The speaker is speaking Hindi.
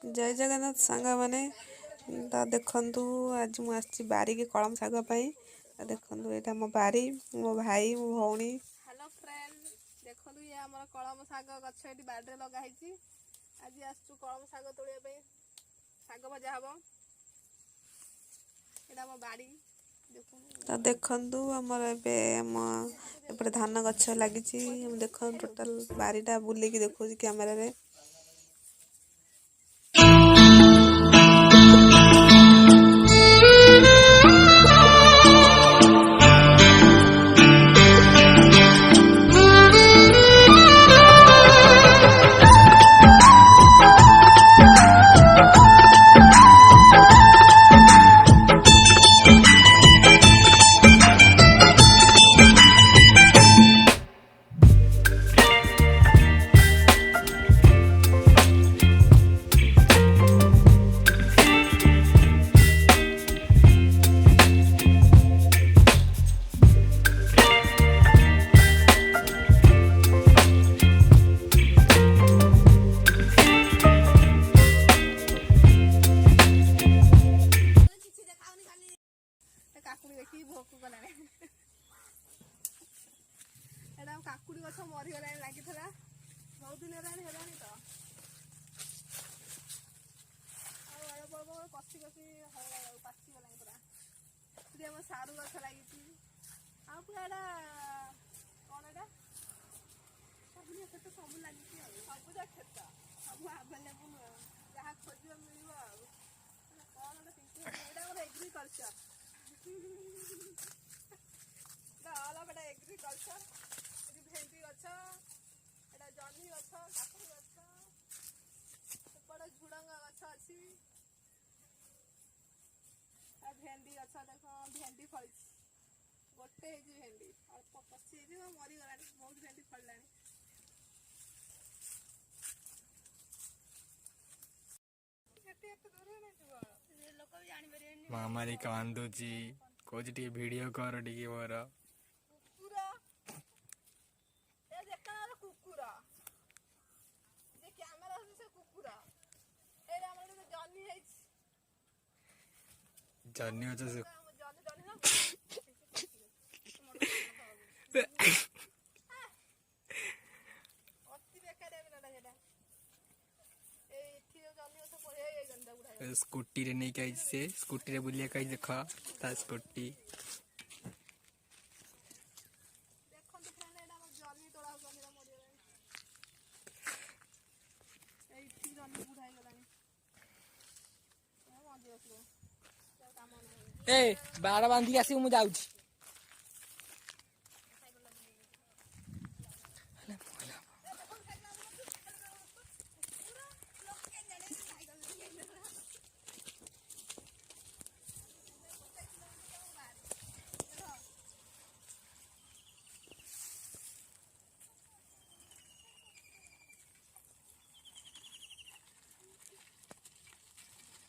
जय जगन्नाथ सांग मैंने देखु आज मुझे बारी की कलम शाग देखु यहाँ मो बारी मो भाई मो भौणी। हेलो फ्रेंड देखो ये आम कलम शाग गछ ये बाड़ी लगाई आज आसु कलम शाग तोड़े शाग भजा हम यहाँ मो बाड़ी देखु आमर एपटे धान गछ लगी देख टोटाल बारीटा बुलेकी देखो कैमेरा रे। काकुड़ी गछ मरीगला लगी बहुत दिन है तो कषि कषि पाचिगला पूरा आम सारू गछ लगी पूरा कौन एटा सब सब लगी सबुज खेत सब आवेलेबुल जहाँ खोज मिल कौन गोटे एग्रीकल्चर गोटे एग्रीकल्चर भेंडी गछ एटा जह्नी गछ काकुड़ी गछ सेपटे झुड़ंग गछ अच्छी भेंडी गछ देख भेंडी फल गोटे भेंडी अल्प पची मरीगला बहुत भेंडी फलला मामारी कांदुची कोच टी वीडियो कर टी मोर जन्नी अच्छा से स्कूटी रे नहीं कही से स्कूटी रे बुलिया कही देख ता स्कूटी ए बाड़ बांधी आसी मु जाउछी।